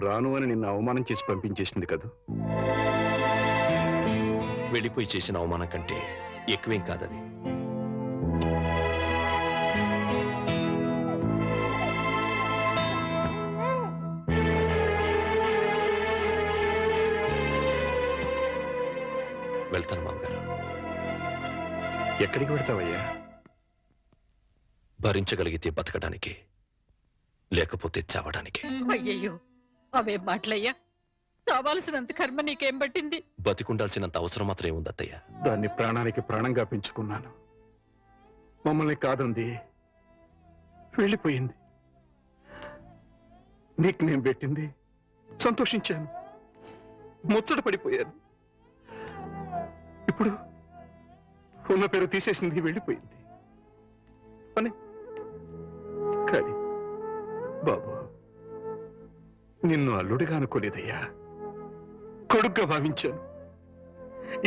రాను అని నిన్ను అవమానం చేసి పంపించేసింది కదా. వెళ్ళిపోయి చేసిన అవమానం కంటే ఎక్కువేం కాదది. వెళ్తాను మామగారు. ఎక్కడికి వెళ్తావయ్యా? భరించగలిగితే బతకడానికి, లేకపోతే చావడానికి. అయ్యయ్యో, అవే మాటలయ్యా. చావాల్సినంత కర్మ నీకేం పట్టింది? బతికుండాల్సినంత అవసరం మాత్రం ఏముంది అత్తయ్య? దాన్ని ప్రాణానికి ప్రాణంగా పెంచుకున్నాను. మమ్మల్ని కాదంది, వెళ్ళిపోయింది. నీకు నేను పెట్టింది సంతోషించాను, ముచ్చట పడిపోయాను. ఇప్పుడు ఉన్న పేరు తీసేసింది, వెళ్ళిపోయింది అని. కానీ బాబు, నిన్ను అల్లుడిగా అనుకోలేదయ్యా, కొడుగ్గా భావించాను.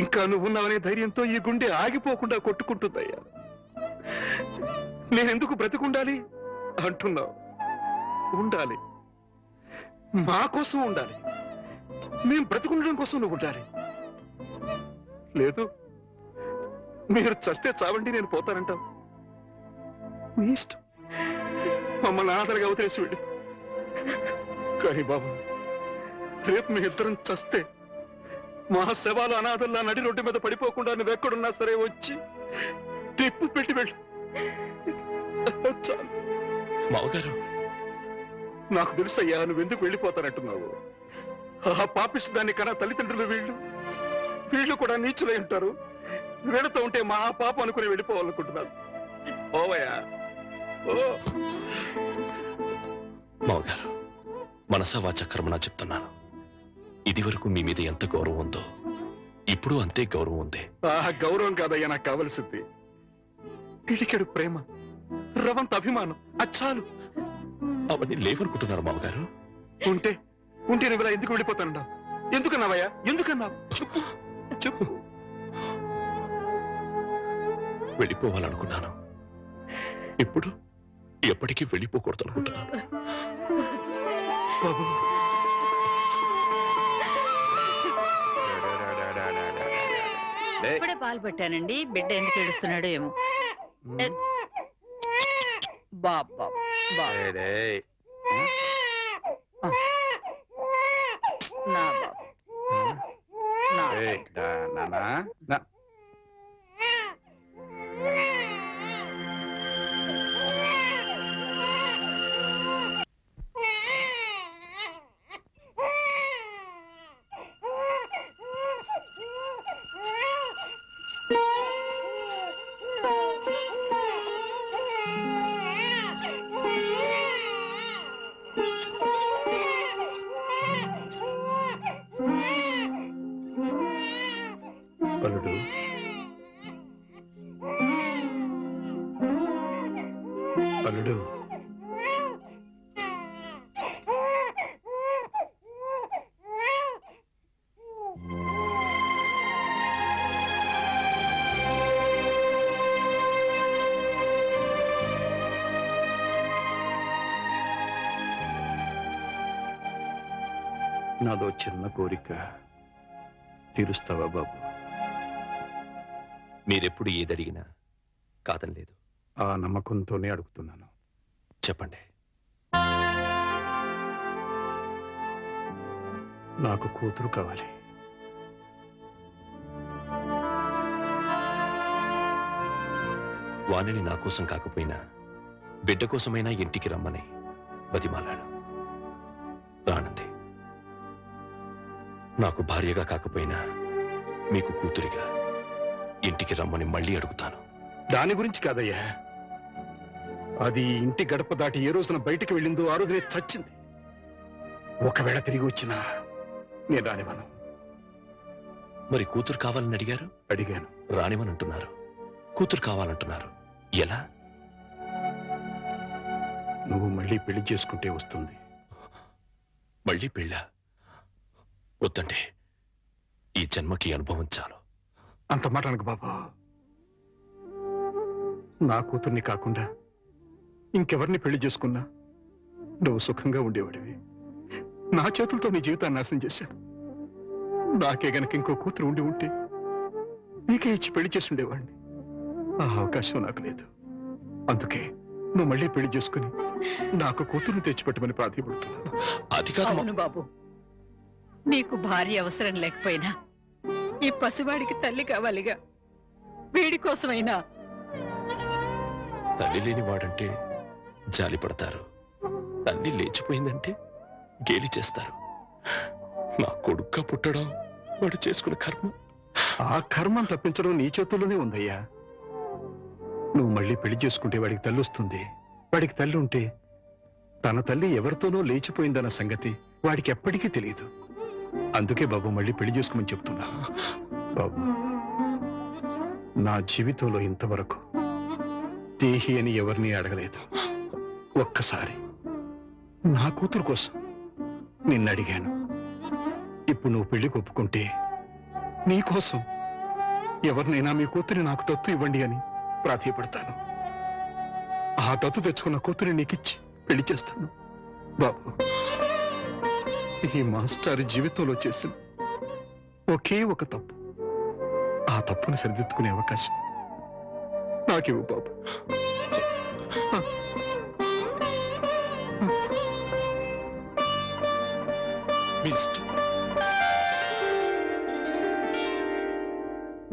ఇంకా నువ్వున్నావనే ధైర్యంతో ఈ గుండె ఆగిపోకుండా కొట్టుకుంటుందయ్యా. నేనెందుకు బ్రతికుండాలి అంటున్నావు? ఉండాలి, మా కోసం ఉండాలి. మేం బ్రతికుండడం కోసం నువ్వు ఉండాలి. లేదు, మీరు చస్తే చావండి, నేను పోతానంటావు. నీ ఇష్టం, మమ్మల్ని అనాథలుగా అవతలేసి వెళ్ళి. కానీ బాబు, రేపు మీ ఇద్దరం చస్తే మా శవాలు అనాథల్లా నడి రోడ్డు మీద పడిపోకుండా నువ్వెక్కడున్నా సరే వచ్చి టిప్పు పెట్టి వెళ్ళి. చాలు. మావగారు, నాకు తెలుసయ్యా నువ్వెందుకు వెళ్ళిపోతానంటున్నావు. ఆ పాపిస్తు దాన్ని కన్నా తల్లిదండ్రులు వీళ్ళు కూడా నీచులై ఉంటారు. వీళ్ళతో ఉంటే మా పాప అనుకుని వెళ్ళిపోవాలనుకుంటున్నాను. ఓవయ్యా, ఓ. మావగారు, మనసా వాచ కర్మనా చెప్తున్నాను. ఇది వరకు మీ మీద ఎంత గౌరవం ఉందో ఇప్పుడు అంతే గౌరవం ఉంది. ఆ గౌరవం కాదయ్యా నాకు కావలసింది, పిడికెడు ప్రేమ, రవంత అభిమానం. అచ్చాలు. అవన్నీ లేవనుకుంటున్నారు మామగారు. ఉంటే నువ్వు ఇలా ఎందుకు వెళ్ళిపోతానన్నావు? ఎందుకన్నావయ్యా? ఎందుకన్నావు? చెప్పు చెప్పు. వెళ్ళిపోవాలనుకున్నాను, ఇప్పుడు ఎప్పటికీ వెళ్ళిపోకూడదు అనుకుంటున్నాను. బాబు, ఇప్పుడే పాలు పెట్టానండి. బిడ్డ ఎందుకు ఏడుస్తున్నాడో ఏమో. బాబా నా బాబు. అల్లుడు, అల్లుడు, నాదో చిన్న కోరిక తీరుస్తావా బాబు? మీరెప్పుడు ఏదడిగినా కాదని లేదు. ఆ నమ్మకంతోనే అడుగుతున్నాను. చెప్పండి. నాకు కూతురు కావాలి. వాణిని నా కోసం కాకపోయినా బిడ్డ కోసమైనా ఇంటికి రమ్మని బతిమాలాడు. రానంది. నాకు భార్యగా కాకపోయినా మీకు కూతురిగా ఇంటికి రమ్మని మళ్ళీ అడుగుతాను. దాని గురించి కాదయ్యా, అది ఇంటి గడప దాటి ఏ రోజున బయటికి వెళ్ళిందో ఆ రోజునే చచ్చింది. ఒకవేళ తిరిగి వచ్చినా నేను రానివ్వను. మరి కూతురు కావాలని అడిగారు? అడిగాను. రానివని అంటున్నారు. కూతురు కావాలంటున్నారు. ఎలా? నువ్వు మళ్ళీ పెళ్లి చేసుకుంటే వస్తుంది. మళ్ళీ పెళ్ళా? వద్దండి, ఈ జన్మకి అనుభవం చాలు. అంత మాట అనకు బాబా. నా కూతుర్ని కాకుండా ఇంకెవరిని పెళ్లి చేసుకున్నా నువ్వు సుఖంగా ఉండేవాడివి. నా చేతులతో నీ జీవితాన్ని నాశనం చేశాను. నాకే గనక ఇంకో కూతురు ఉండి ఉంటే నీకే ఇచ్చి పెళ్లి చేసి ఉండేవాడిని. ఆ అవకాశం నాకు లేదు. అందుకే నువ్వు మళ్ళీ పెళ్లి చేసుకుని నాకు కూతురుని తెచ్చిపెట్టమని ప్రాధాన్యపడుతున్నాను. అది కాదు అవును బాబు, నీకు భార్య అవసరం లేకపోయినా ఈ పసివాడికి తల్లి కావాలిగా. వీడి కోసమైనా. తల్లి లేని వాడంటే జాలి పడతారు, తల్లి లేచిపోయిందంటే గేలి చేస్తారు. నా కొడుక్క పుట్టడం వాడు చేసుకున్న కర్మ. ఆ కర్మను తప్పించడం నీ చేతుల్లోనే ఉందయ్యా. నువ్వు మళ్ళీ పెళ్లి చేసుకుంటే వాడికి తల్లి వస్తుంది. వాడికి తల్లి ఉంటే తన తల్లి ఎవరితోనో లేచిపోయిందన్న సంగతి వాడికి ఎప్పటికీ తెలియదు. అందుకే బాబు మళ్ళీ పెళ్లి చేసుకోమని చెప్తున్నా. బాబు, నా జీవితంలో ఇంతవరకు దేహి అని ఎవరిని అడగలేదు. ఒక్కసారి నా కూతురు కోసం నిన్ను అడిగాను. ఇప్పుడు నువ్వు పెళ్లికి ఒప్పుకుంటే నీకోసం ఎవరినైనా మీ కూతురి నాకు దత్తు ఇవ్వండి అని ప్రాధాయపడతాను. ఆ దత్తు తెచ్చుకున్న కూతురి నీకిచ్చి పెళ్లి చేస్తాను. బాబు, ఈ మాస్టర్ జీవితంలో చేసిన ఒకే ఒక తప్పు, ఆ తప్పును సరిదిద్దుకునే అవకాశం నాకివ్వు బాబు.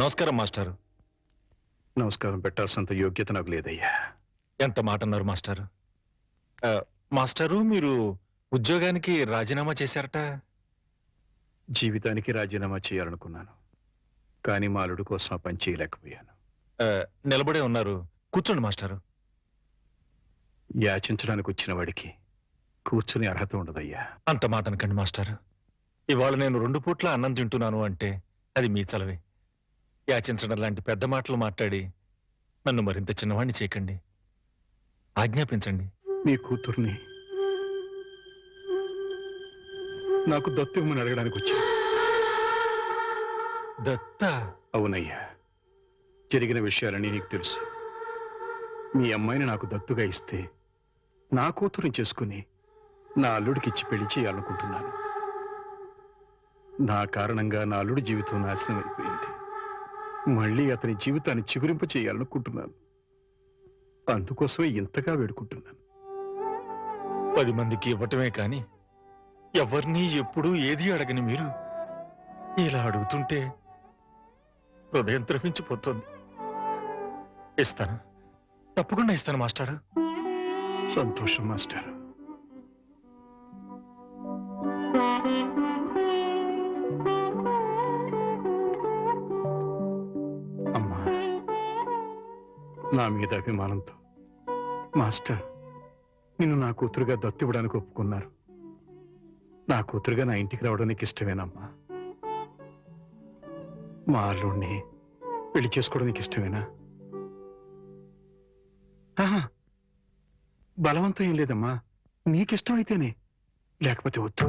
నమస్కారం మాస్టారు. నమస్కారం పెట్టాల్సినంత యోగ్యత నాకు లేదయ్యా. ఎంత మాట అన్నారు మాస్టారు. మాస్టారు, మీరు ఉద్యోగానికి రాజీనామా చేశారట. జీవితానికి రాజీనామా చేయాలనుకున్నాను, కానీ మా అల్లుడు కోసం ఆ పని చేయలేకపోయాను. నిలబడే ఉన్నారు, కూర్చోండి మాస్టారు. యాచించడానికి వచ్చిన వాడికి కూర్చుని అర్హత ఉండదయ్యా. అంత మాట అనకండి మాస్టారు. ఇవాళ నేను 2 పూట్ల అన్నం తింటున్నాను అంటే అది మీ చలవే. యాచించడం లాంటి పెద్ద మాటలు మాట్లాడి నన్ను మరింత చిన్నవాణ్ణి చేయకండి. ఆజ్ఞాపించండి. నీ కూతుర్ని నాకు దత్తు ఇవ్వమని అడగడానికి వచ్చా. దత్తా? అవునయ్యా, జరిగిన విషయాలని నీకు తెలుసు. మీ అమ్మాయిని నాకు దత్తుగా ఇస్తే నా కూతురుని చేసుకుని నా అల్లుడికి ఇచ్చి పెళ్లి చేయాలనుకుంటున్నాను. నా కారణంగా నా అల్లుడి జీవితం నాశనం అయిపోయింది. మళ్ళీ అతని జీవితాన్ని చిగురింప చేయాలనుకుంటున్నాను. అందుకోసమే ఇంతగా వేడుకుంటున్నాను. 10 మందికి ఇవ్వటమే కాని ఎవరిని ఎప్పుడూ ఏది అడగని మీరు ఇలా అడుగుతుంటే హృదయం ద్రవించిపోతుంది. ఇస్తాను, తప్పకుండా ఇస్తాను మాస్టారు. సంతోషం మాస్టర్. అమ్మా, నా మీద అభిమానంతో మాస్టర్ నిన్ను నా కూతురుగా దత్తు ఇవ్వడానికి ఒప్పుకున్నారు. నా కూతురుగా నా ఇంటికి రావడం నీకు ఇష్టమేనమ్మా? మా అల్లుడిని పెళ్లి చేసుకోవడం నీకు ఇష్టమేనా? ఆహా, బలవంతం ఏం లేదమ్మా, నీకిష్టం అయితేనే, లేకపోతే వద్దు.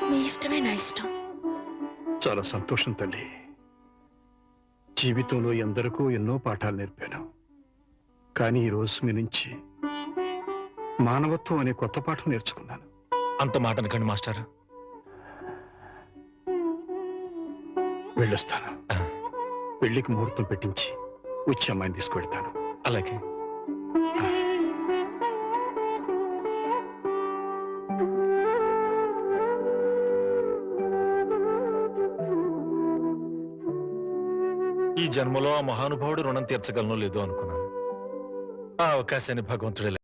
మీ ఇష్టమే నా ఇష్టం. చాలా సంతోషం తల్లి. జీవితంలో ఎందరికో ఎన్నో పాఠాలు నేర్పాను, కానీ ఈ రోజు మీ నుంచి మానవత్వం అనే కొత్త పాఠం నేర్చుకున్నాను. అంత మాట అనకండి మాస్టర్. వెళ్ళొస్తాను. పెళ్లికి ముహూర్తం పెట్టించి వచ్చి అమ్మాయిని తీసుకువెళ్తాను. అలాగే. ఈ జన్మలో ఆ మహానుభావుడు రుణం తీర్చగలనో లేదో అనుకున్నాను. ఆ అవకాశాన్ని భగవంతుడే